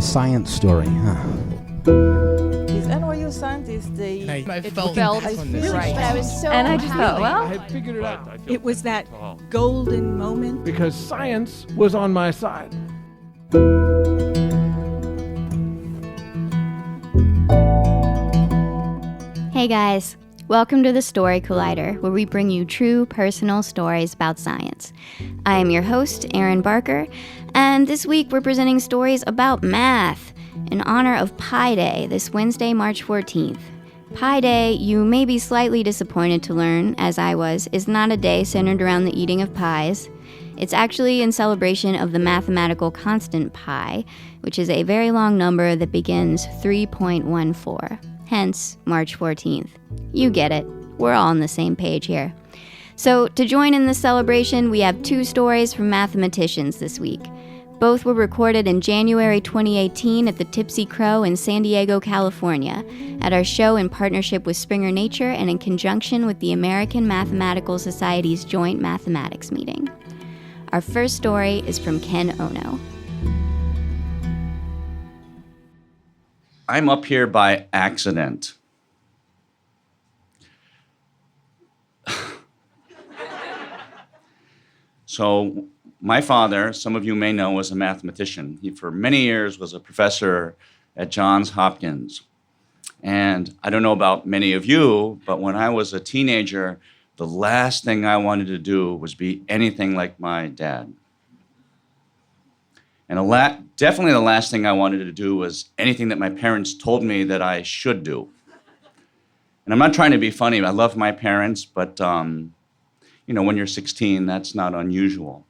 science story, huh? These NYU scientists, I felt right. But I was so And I just happy. thought, well, I had figured it out. It was that golden moment. Because science was on my side. Hey guys, welcome to the Story Collider, where we bring you true personal stories about science. I am your host, Erin Barker, and this week we're presenting stories about math in honor of Pi Day this Wednesday, March 14th. Pi Day, you may be slightly disappointed to learn, as I was, is not a day centered around the eating of pies. It's actually in celebration of the mathematical constant pi, which is a very long number that begins 3.14. Hence, March 14th. You get it. We're all on the same page here. So, to join in this celebration, we have two stories from Mathematicians this week. Both were recorded in January 2018 at the Tipsy Crow in San Diego, California, at our show in partnership with Springer Nature and in conjunction with the American Mathematical Society's joint mathematics meeting. Our first story is from Ken Ono. I'm up here by accident. So my father, some of you may know, was a mathematician. He, for many years, was a professor at Johns Hopkins. And I don't know about many of you, but when I was a teenager, the last thing I wanted to do was be anything like my dad. And definitely the last thing I wanted to do was anything that my parents told me that I should do. And I'm not trying to be funny. I love my parents, but when you're 16, that's not unusual.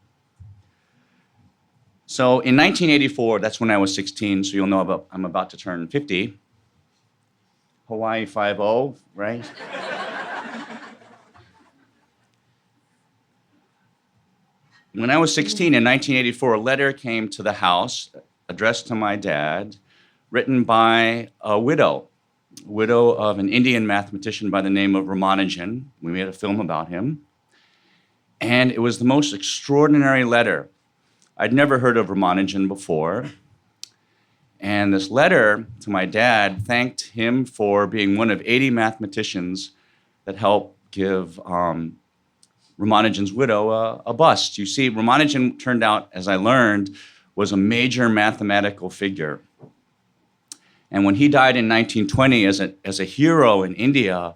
So in 1984, that's when I was 16, so you'll know I'm about to turn 50. Hawaii 5-0, right? When I was 16 in 1984, a letter came to the house addressed to my dad, written by a widow of an Indian mathematician by the name of Ramanujan. We made a film about him. And it was the most extraordinary letter. I'd never heard of Ramanujan before. And this letter to my dad thanked him for being one of 80 mathematicians that helped give Ramanujan's widow a bust. You see, Ramanujan turned out, as I learned, was a major mathematical figure. And when he died in 1920 as a hero in India,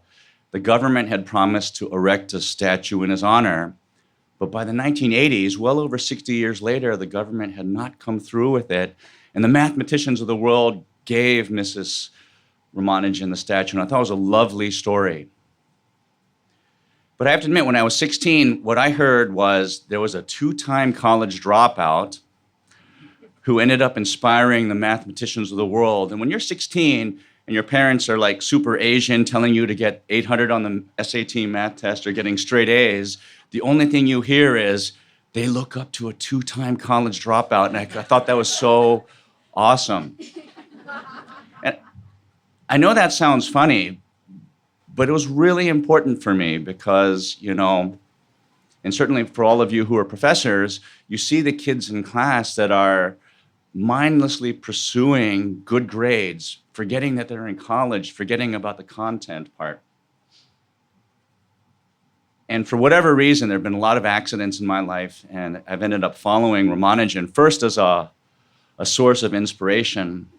the government had promised to erect a statue in his honor. But by the 1980s, well over 60 years later, the government had not come through with it. And the mathematicians of the world gave Mrs. Ramanujan the statue. And I thought it was a lovely story. But I have to admit, when I was 16, what I heard was there was a 2-time college dropout who ended up inspiring the mathematicians of the world. And when you're 16 and your parents are like super Asian, telling you to get 800 on the SAT math test or getting straight A's, the only thing you hear is they look up to a 2-time college dropout. And I thought that was so awesome. And I know that sounds funny, but it was really important for me because, and certainly for all of you who are professors, you see the kids in class that are mindlessly pursuing good grades, forgetting that they're in college, forgetting about the content part. And for whatever reason, there have been a lot of accidents in my life, and I've ended up following Ramanujan first as a source of inspiration,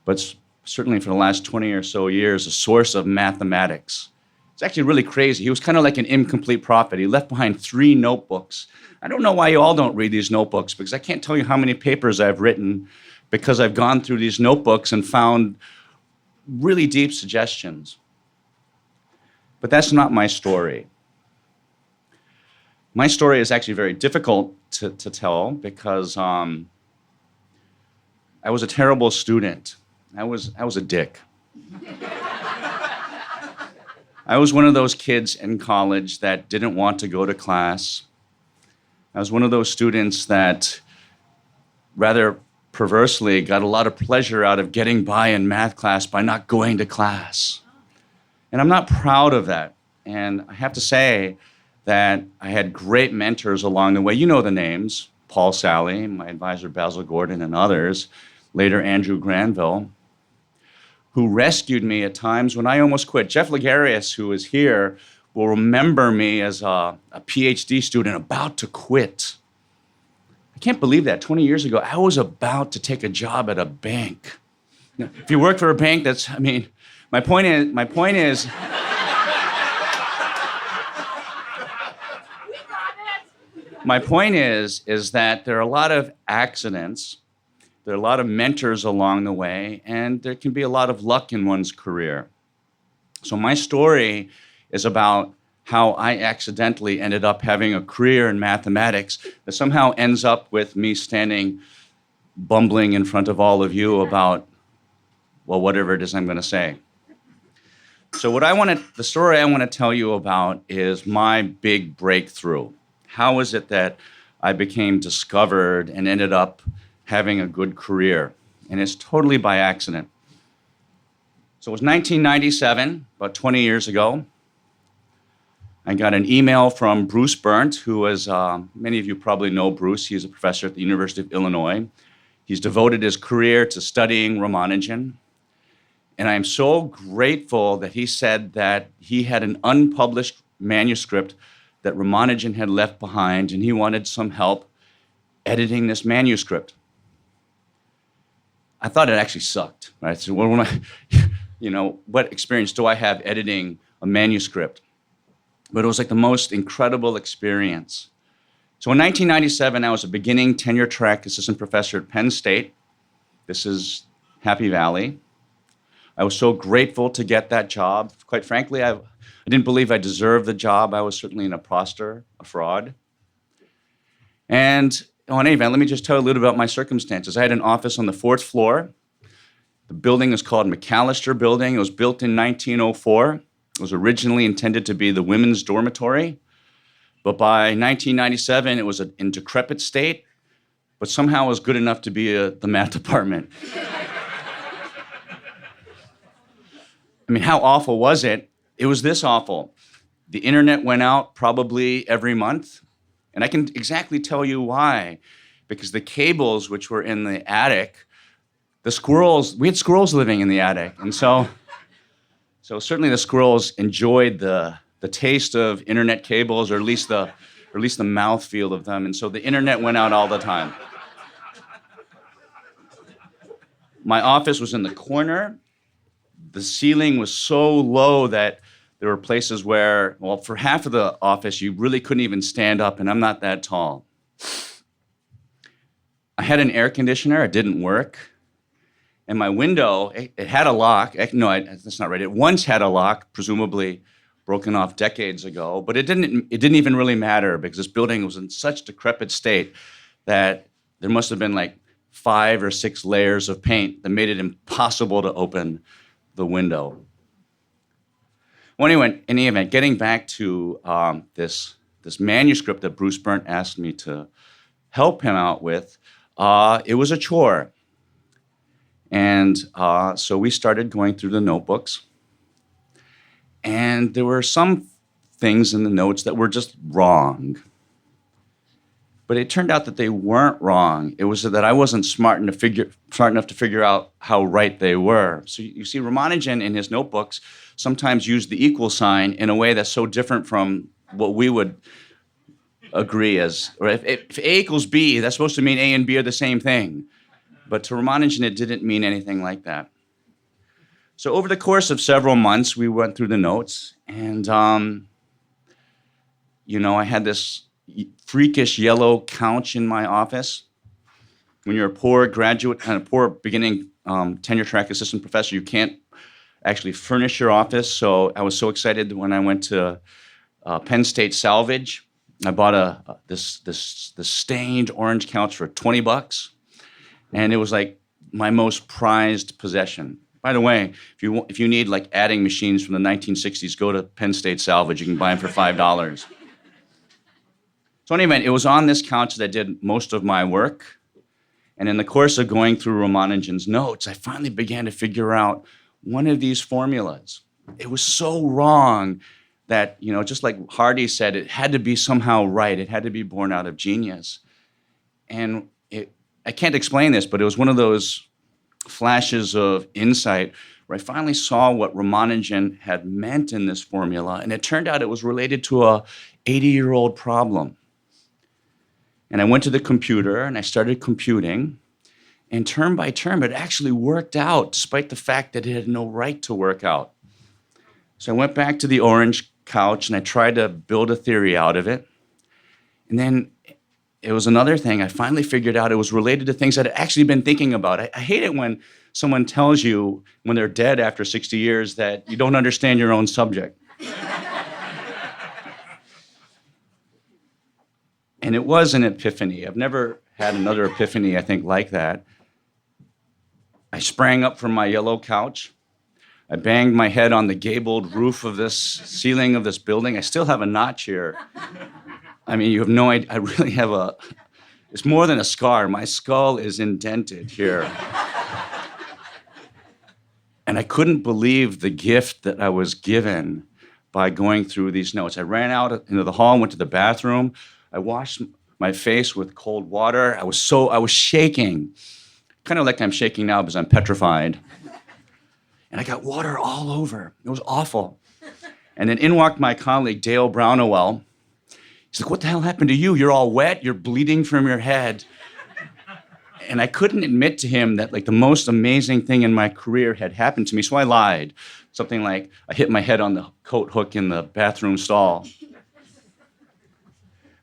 but certainly for the last 20 or so years, a source of mathematics. It's actually really crazy. He was kind of like an incomplete prophet. He left behind 3 notebooks. I don't know why you all don't read these notebooks, because I can't tell you how many papers I've written because I've gone through these notebooks and found really deep suggestions. But that's not my story. My story is actually very difficult to tell because I was a terrible student. I was a dick. I was one of those kids in college that didn't want to go to class. I was one of those students that rather perversely got a lot of pleasure out of getting by in math class by not going to class. And I'm not proud of that. And I have to say that I had great mentors along the way. You know the names. Paul Sally, my advisor Basil Gordon, and others, later Andrew Granville, who rescued me at times when I almost quit. Jeff Ligarius, who is here, will remember me as a Ph.D. student about to quit. I can't believe that. 20 years ago, I was about to take a job at a bank. Now, if you work for a bank, my point is, my point is that there are a lot of accidents, there are a lot of mentors along the way, and there can be a lot of luck in one's career. So my story is about how I accidentally ended up having a career in mathematics that somehow ends up with me standing bumbling in front of all of you about, well, whatever it is I'm going to say. So the story I want to tell you about is my big breakthrough. How is it that I became discovered and ended up having a good career? And it's totally by accident. So it was 1997, about 20 years ago. I got an email from Bruce Berndt, who is, many of you probably know Bruce. He's a professor at the University of Illinois. He's devoted his career to studying Ramanujan. And I am so grateful that he said that he had an unpublished manuscript that Ramanujan had left behind, and he wanted some help editing this manuscript. I thought it actually sucked, right? So what experience do I have editing a manuscript? But it was like the most incredible experience. So in 1997, I was a beginning tenure track assistant professor at Penn State. This is Happy Valley. I was so grateful to get that job. Quite frankly, I didn't believe I deserved the job. I was certainly an imposter, a fraud. And in any event, let me just tell you a little about my circumstances. I had an office on the 4th floor. The building is called McAllister Building. It was built in 1904. It was originally intended to be the women's dormitory. But by 1997, it was in decrepit state, but somehow it was good enough to be the math department. I mean, how awful was it? It was this awful. The internet went out probably every month, and I can exactly tell you why. Because the cables, which were in the attic, we had squirrels living in the attic, and so certainly the squirrels enjoyed the taste of internet cables, or at least the mouthfeel of them, and so the internet went out all the time. My office was in the corner. The ceiling was so low that there were places where, well, for half of the office, you really couldn't even stand up, and I'm not that tall. I had an air conditioner. It didn't work. And my window, it had a lock. No, that's not right. It once had a lock, presumably broken off decades ago, but it didn't even really matter because this building was in such decrepit state that there must have been like 5 or 6 layers of paint that made it impossible to open the window. Well, anyway, in any event, getting back to this manuscript that Bruce Berndt asked me to help him out with, it was a chore. And so we started going through the notebooks. And there were some things in the notes that were just wrong. But it turned out that they weren't wrong. It was that I wasn't smart enough to figure out how right they were. So you see, Ramanujan in his notebooks sometimes used the equal sign in a way that's so different from what we would agree as. Or if A equals B, that's supposed to mean A and B are the same thing. But to Ramanujan, it didn't mean anything like that. So over the course of several months, we went through the notes, and I had this freakish yellow couch in my office. When you're a poor graduate and a poor beginning tenure track assistant professor, you can't actually furnish your office. So I was so excited when I went to Penn State Salvage. I bought this stained orange couch for $20, and it was like my most prized possession. By the way, if you need like adding machines from the 1960s, go to Penn State Salvage. You can buy them for $5. So anyway, it was on this couch that I did most of my work. And in the course of going through Ramanujan's notes, I finally began to figure out one of these formulas. It was so wrong that, just like Hardy said, it had to be somehow right. It had to be born out of genius. And I can't explain this, but it was one of those flashes of insight where I finally saw what Ramanujan had meant in this formula, and it turned out it was related to a 80-year-old problem. And I went to the computer and I started computing, and term by term, it actually worked out, despite the fact that it had no right to work out. So I went back to the orange couch and I tried to build a theory out of it. And then it was another thing. I finally figured out it was related to things I'd actually been thinking about. I hate it when someone tells you when they're dead after 60 years that you don't understand your own subject. And it was an epiphany. I've never had another epiphany, I think, like that. I sprang up from my yellow couch. I banged my head on the gabled roof of this ceiling of this building. I still have a notch here. I mean, you have no idea. I really have it's more than a scar. My skull is indented here. And I couldn't believe the gift that I was given by going through these notes. I ran out into the hall, went to the bathroom. I washed my face with cold water. I was shaking, kind of like I'm shaking now because I'm petrified. And I got water all over. It was awful. And then in walked my colleague, Dale Brownowell. He's like, "What the hell happened to you? You're all wet. You're bleeding from your head." And I couldn't admit to him that like the most amazing thing in my career had happened to me. So I lied. Something like I hit my head on the coat hook in the bathroom stall.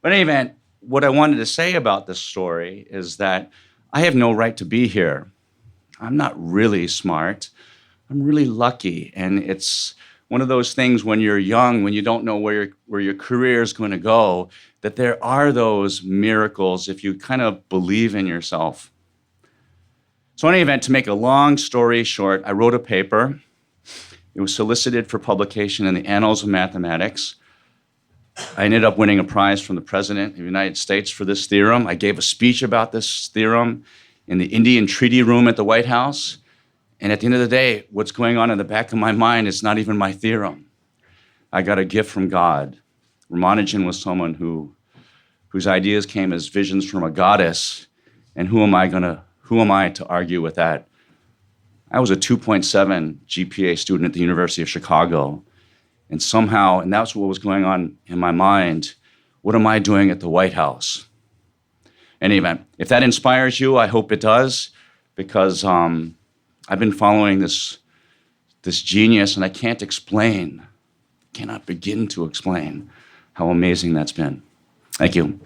But in any event, what I wanted to say about this story is that I have no right to be here. I'm not really smart. I'm really lucky. And it's one of those things when you're young, when you don't know where your career is going to go, that there are those miracles if you kind of believe in yourself. So in any event, to make a long story short, I wrote a paper. It was solicited for publication in the Annals of Mathematics. I ended up winning a prize from the President of the United States for this theorem. I gave a speech about this theorem in the Indian Treaty Room at the White House. And at the end of the day, what's going on in the back of my mind is not even my theorem. I got a gift from God. Ramanujan was someone whose ideas came as visions from a goddess. And who am I to argue with that? I was a 2.7 GPA student at the University of Chicago. And somehow, and that's what was going on in my mind, what am I doing at the White House? In any event, if that inspires you, I hope it does, because I've been following this genius, and I cannot begin to explain how amazing that's been. Thank you.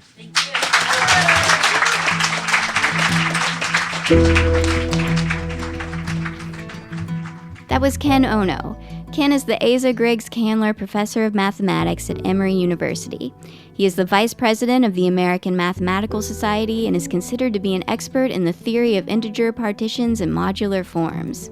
That was Ken Ono. Ken is the Asa Griggs Candler Professor of Mathematics at Emory University. He is the Vice President of the American Mathematical Society and is considered to be an expert in the theory of integer partitions and modular forms.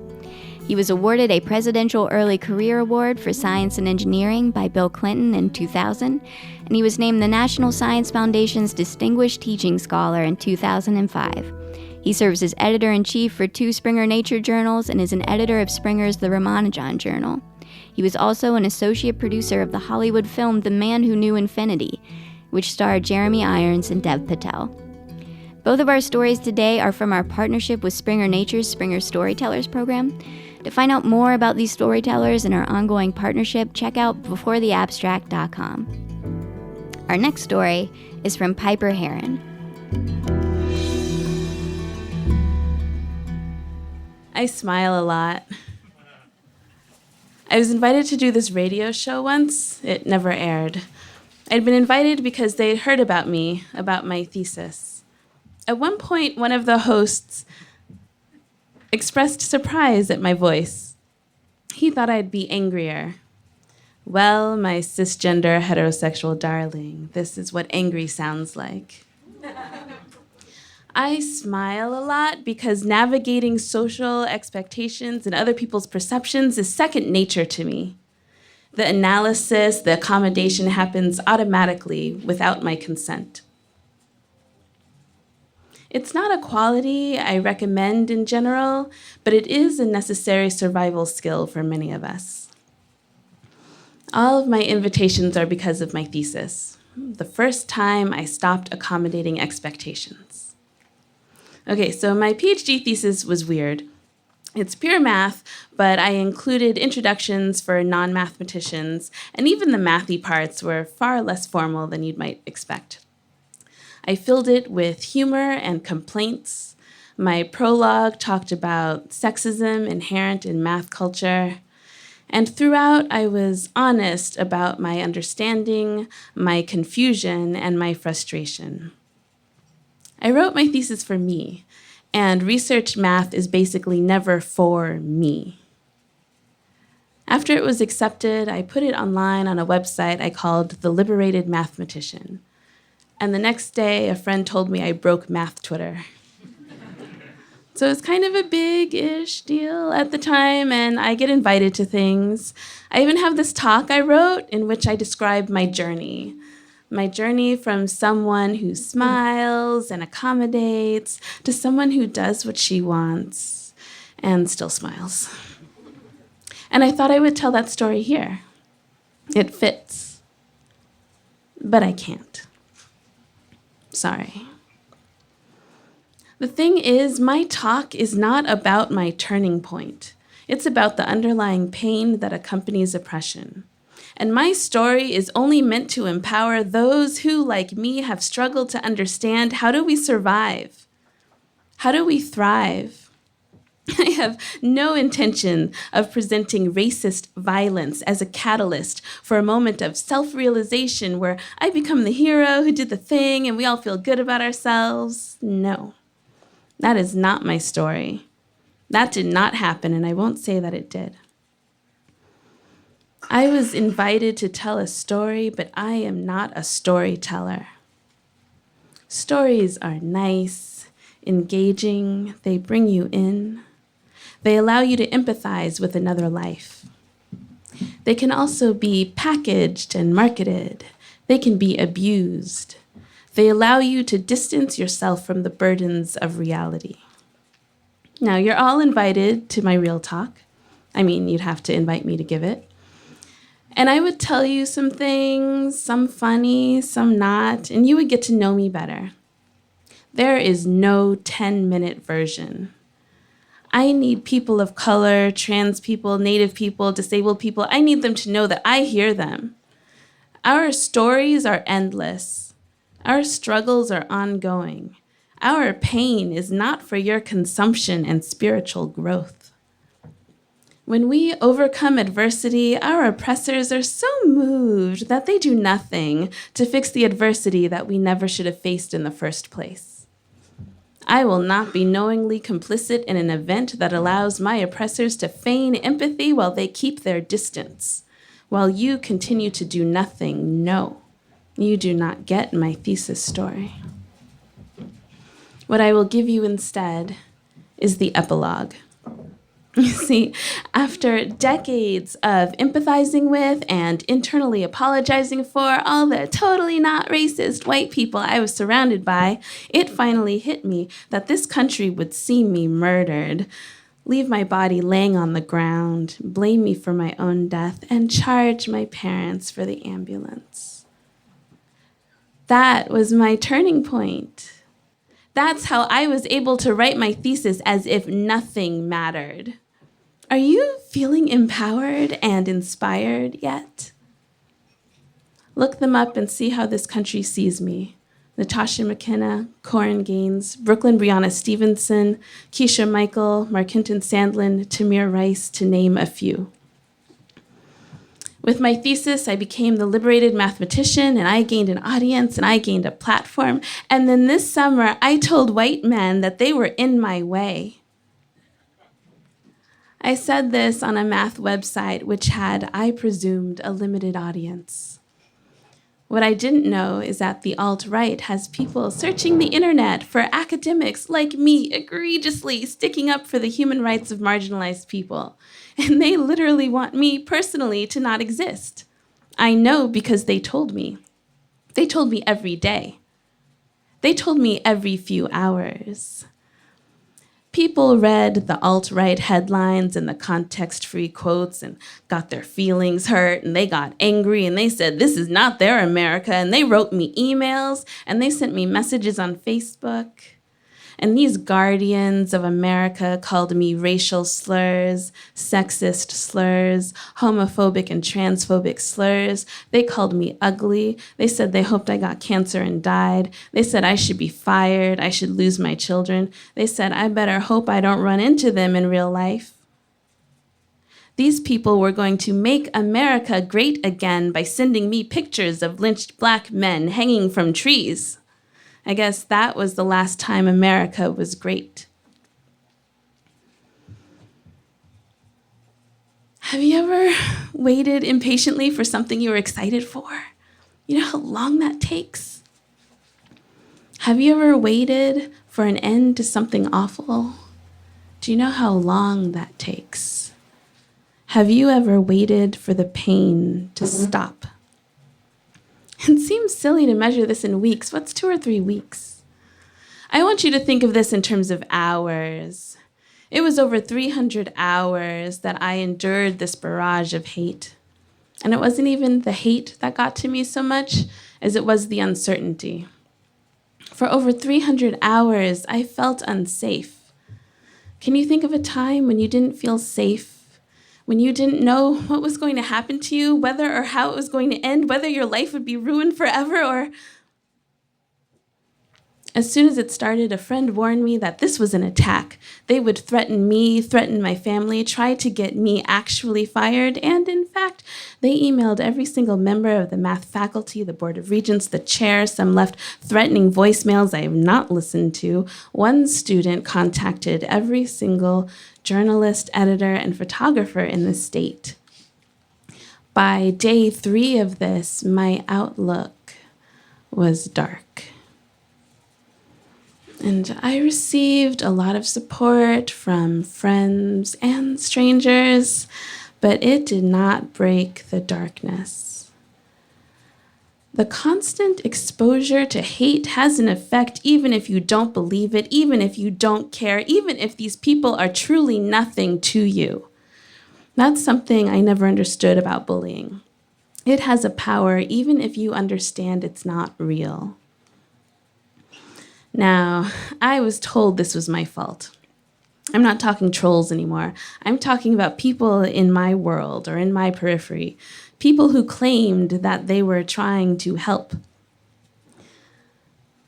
He was awarded a Presidential Early Career Award for Science and Engineering by Bill Clinton in 2000, and he was named the National Science Foundation's Distinguished Teaching Scholar in 2005. He serves as editor-in-chief for 2 Springer Nature journals and is an editor of Springer's The Ramanujan Journal. He was also an associate producer of the Hollywood film The Man Who Knew Infinity, which starred Jeremy Irons and Dev Patel. Both of our stories today are from our partnership with Springer Nature's Springer Storytellers program. To find out more about these storytellers and our ongoing partnership, check out beforetheabstract.com. Our next story is from Piper Harron. I smile a lot. I was invited to do this radio show once. It never aired. I'd been invited because they'd heard about me, about my thesis. At one point, one of the hosts expressed surprise at my voice. He thought I'd be angrier. Well, my cisgender heterosexual darling, this is what angry sounds like. I smile a lot because navigating social expectations and other people's perceptions is second nature to me. The analysis, the accommodation happens automatically without my consent. It's not a quality I recommend in general, but it is a necessary survival skill for many of us. All of my invitations are because of my thesis, the first time I stopped accommodating expectations. Okay, so my PhD thesis was weird. It's pure math, but I included introductions for non-mathematicians, and even the mathy parts were far less formal than you might expect. I filled it with humor and complaints. My prologue talked about sexism inherent in math culture. And throughout, I was honest about my understanding, my confusion, and my frustration. I wrote my thesis for me, and research math is basically never for me. After it was accepted, I put it online on a website I called The Liberated Mathematician. And the next day, a friend told me I broke math Twitter. So it's kind of a big-ish deal at the time, and I get invited to things. I even have this talk I wrote in which I describe my journey from someone who smiles and accommodates to someone who does what she wants and still smiles. And I thought I would tell that story here. It fits. But I can't. Sorry. The thing is, my talk is not about my turning point. It's about the underlying pain that accompanies oppression. And my story is only meant to empower those who, like me, have struggled to understand how do we survive? How do we thrive? I have no intention of presenting racist violence as a catalyst for a moment of self-realization where I become the hero who did the thing and we all feel good about ourselves. No. That is not my story. That did not happen, and I won't say that it did. I was invited to tell a story, but I am not a storyteller. Stories are nice, engaging, they bring you in. They allow you to empathize with another life. They can also be packaged and marketed. They can be abused. They allow you to distance yourself from the burdens of reality. Now, you're all invited to my real talk. I mean, you'd have to invite me to give it. And I would tell you some things, some funny, some not, and you would get to know me better. There is no 10-minute version. I need people of color, trans people, Native people, disabled people. I need them to know that I hear them. Our stories are endless. Our struggles are ongoing. Our pain is not for your consumption and spiritual growth. When we overcome adversity, our oppressors are so moved that they do nothing to fix the adversity that we never should have faced in the first place. I will not be knowingly complicit in an event that allows my oppressors to feign empathy while they keep their distance, while you continue to do nothing. No. You do not get my thesis story. What I will give you instead is the epilogue. You see, after decades of empathizing with and internally apologizing for all the totally not racist white people I was surrounded by, it finally hit me that this country would see me murdered, leave my body laying on the ground, blame me for my own death, and charge my parents for the ambulance. That was my turning point. That's how I was able to write my thesis as if nothing mattered. Are you feeling empowered and inspired yet? Look them up and see how this country sees me. Natasha McKenna, Corin Gaines, Brooklyn Brianna Stevenson, Keisha Michael, Markinton Sandlin, Tamir Rice, to name a few. With my thesis, I became the liberated mathematician, and I gained an audience, and I gained a platform. And then this summer, I told white men that they were in my way. I said this on a math website which had, I presumed, a limited audience. What I didn't know is that the alt-right has people searching the internet for academics like me, egregiously sticking up for the human rights of marginalized people. And they literally want me personally to not exist. I know because they told me. They told me every day. They told me every few hours. People read the alt-right headlines and the context-free quotes and got their feelings hurt, and they got angry, and they said, this is not their America, and they wrote me emails, and they sent me messages on Facebook. And these guardians of America called me racial slurs, sexist slurs, homophobic and transphobic slurs. They called me ugly. They said they hoped I got cancer and died. They said I should be fired. I should lose my children. They said I better hope I don't run into them in real life. These people were going to make America great again by sending me pictures of lynched black men hanging from trees. I guess that was the last time America was great. Have you ever waited impatiently for something you were excited for? You know how long that takes? Have you ever waited for an end to something awful? Do you know how long that takes? Have you ever waited for the pain to stop? It seems silly to measure this in weeks. What's 2 or 3 weeks? I want you to think of this in terms of hours. It was over 300 hours that I endured this barrage of hate. And it wasn't even the hate that got to me so much as it was the uncertainty. For over 300 hours, I felt unsafe. Can you think of a time when you didn't feel safe? When you didn't know what was going to happen to you, whether or how it was going to end, whether your life would be ruined forever, or... As soon as it started, a friend warned me that this was an attack. They would threaten me, threaten my family, try to get me actually fired, and in fact, they emailed every single member of the math faculty, the Board of Regents, the chair. Some left threatening voicemails I have not listened to. One student contacted every single journalist, editor, and photographer in the state. By day 3 of this, my outlook was dark. And I received a lot of support from friends and strangers, but it did not break the darkness. The constant exposure to hate has an effect even if you don't believe it, even if you don't care, even if these people are truly nothing to you. That's something I never understood about bullying. It has a power even if you understand it's not real. Now, I was told this was my fault. I'm not talking trolls anymore. I'm talking about people in my world or in my periphery, people who claimed that they were trying to help.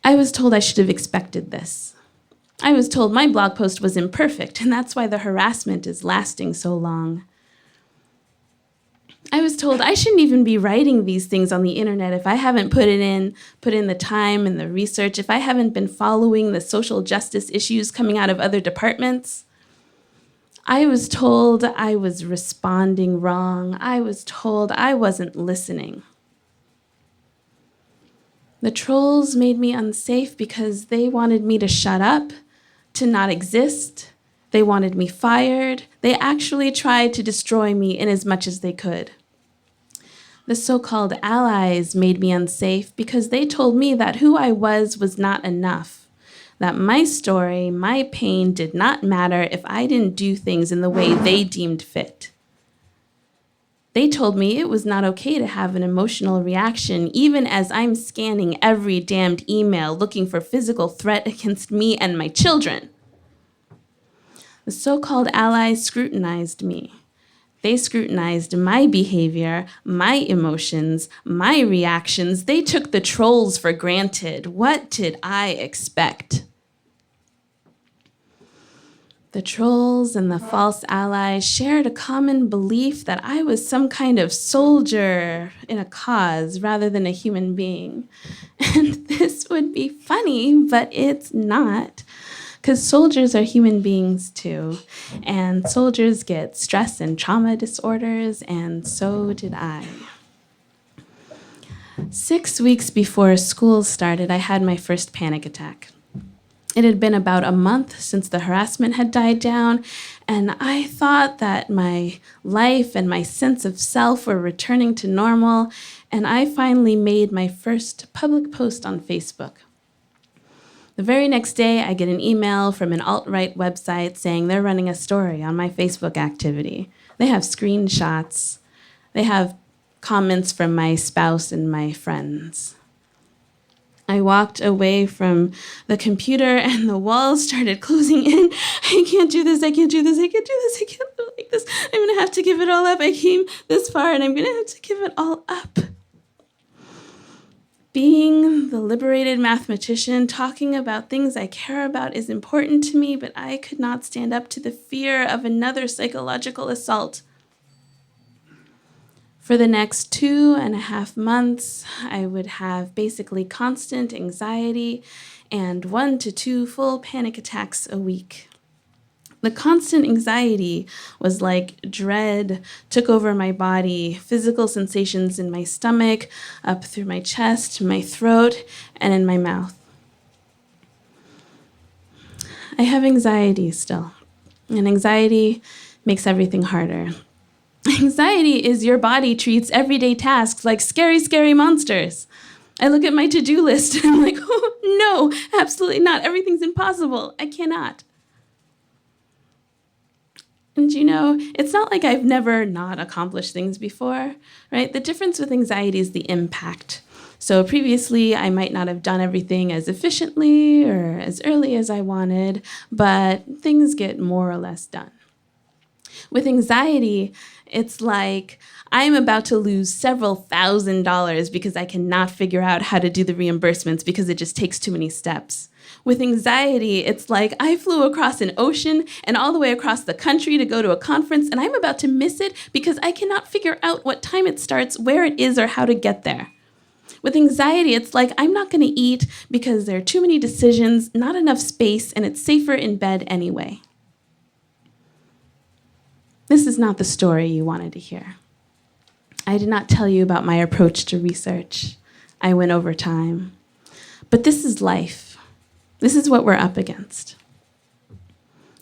I was told I should have expected this. I was told my blog post was imperfect, and that's why the harassment is lasting so long. I was told I shouldn't even be writing these things on the internet if I haven't put in the time and the research, if I haven't been following the social justice issues coming out of other departments. I was told I was responding wrong. I was told I wasn't listening. The trolls made me unsafe because they wanted me to shut up, to not exist. They wanted me fired. They actually tried to destroy me in as much as they could. The so-called allies made me unsafe because they told me that who I was not enough, that my story, my pain did not matter if I didn't do things in the way they deemed fit. They told me it was not okay to have an emotional reaction, even as I'm scanning every damned email looking for physical threat against me and my children. The so-called allies scrutinized me. They scrutinized my behavior, my emotions, my reactions. They took the trolls for granted. What did I expect? The trolls and the false allies shared a common belief that I was some kind of soldier in a cause rather than a human being. And this would be funny, but it's not. Because soldiers are human beings too, and soldiers get stress and trauma disorders, and so did I. 6 weeks before school started, I had my first panic attack. It had been about a month since the harassment had died down, and I thought that my life and my sense of self were returning to normal, and I finally made my first public post on Facebook. The very next day, I get an email from an alt-right website saying they're running a story on my Facebook activity. They have screenshots. They have comments from my spouse and my friends. I walked away from the computer and the walls started closing in. I can't do this, I can't do this, I can't do this, I can't do it like this. I'm gonna have to give it all up. I came this far and I'm gonna have to give it all up. Being the liberated mathematician, talking about things I care about is important to me, but I could not stand up to the fear of another psychological assault. For the next 2.5 months, I would have basically constant anxiety and 1 to 2 full panic attacks a week. The constant anxiety was like dread took over my body, physical sensations in my stomach, up through my chest, my throat, and in my mouth. I have anxiety still, and anxiety makes everything harder. Anxiety is your body treats everyday tasks like scary, scary monsters. I look at my to-do list and I'm like, oh, no, absolutely not. Everything's impossible. I cannot. And it's not like I've never not accomplished things before, right? The difference with anxiety is the impact. So previously, I might not have done everything as efficiently or as early as I wanted, but things get more or less done. With anxiety, it's like I'm about to lose several $1,000s because I cannot figure out how to do the reimbursements because it just takes too many steps. With anxiety, it's like I flew across an ocean and all the way across the country to go to a conference, and I'm about to miss it because I cannot figure out what time it starts, where it is, or how to get there. With anxiety, it's like I'm not going to eat because there are too many decisions, not enough space, and it's safer in bed anyway. This is not the story you wanted to hear. I did not tell you about my approach to research. I went over time. But this is life. This is what we're up against.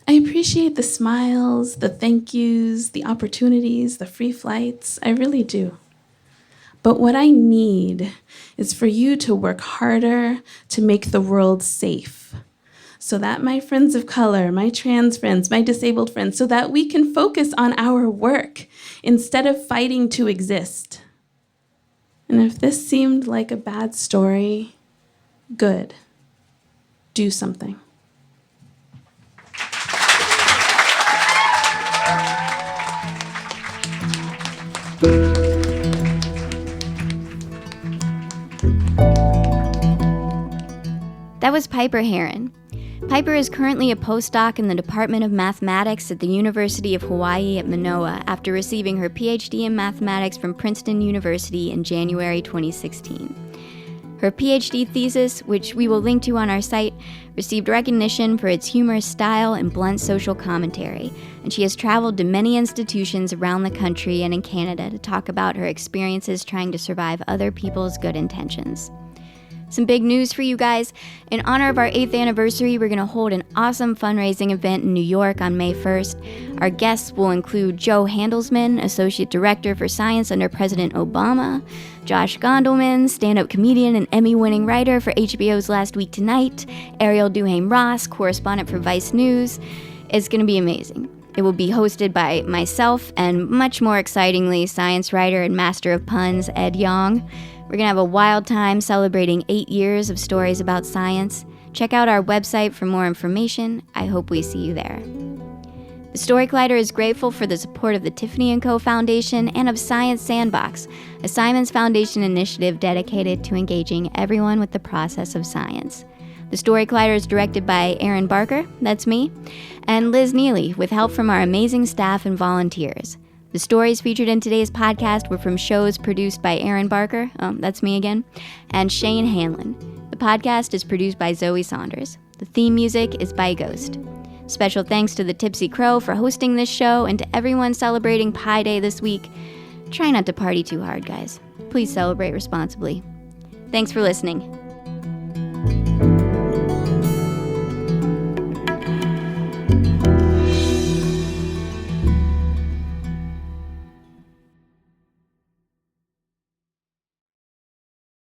I appreciate the smiles, the thank yous, the opportunities, the free flights. I really do. But what I need is for you to work harder to make the world safe. So that my friends of color, my trans friends, my disabled friends, so that we can focus on our work instead of fighting to exist. And if this seemed like a bad story, good. Do something. That was Piper Harron. Piper is currently a postdoc in the Department of Mathematics at the University of Hawaii at Manoa after receiving her Ph.D. in mathematics from Princeton University in January 2016. Her Ph.D. thesis, which we will link to on our site, received recognition for its humorous style and blunt social commentary, and she has traveled to many institutions around the country and in Canada to talk about her experiences trying to survive other people's good intentions. Some big news for you guys. In honor of our 8th anniversary, we're going to hold an awesome fundraising event in New York on May 1st. Our guests will include Joe Handelsman, Associate Director for Science under President Obama, Josh Gondelman, stand-up comedian and Emmy-winning writer for HBO's Last Week Tonight, Ariel Duhaime-Ross, correspondent for Vice News. It's going to be amazing. It will be hosted by myself and, much more excitingly, science writer and master of puns, Ed Yong. We're going to have a wild time celebrating 8 years of stories about science. Check out our website for more information. I hope we see you there. The Story Collider is grateful for the support of the Tiffany & Co. Foundation and of Science Sandbox, a Simons Foundation initiative dedicated to engaging everyone with the process of science. The Story Collider is directed by Aaron Barker, that's me, and Liz Neely, with help from our amazing staff and volunteers. The stories featured in today's podcast were from shows produced by Aaron Barker, that's me again, and Shane Hanlon. The podcast is produced by Zoe Saunders. The theme music is by Ghost. Special thanks to the Tipsy Crow for hosting this show and to everyone celebrating Pi Day this week. Try not to party too hard, guys. Please celebrate responsibly. Thanks for listening.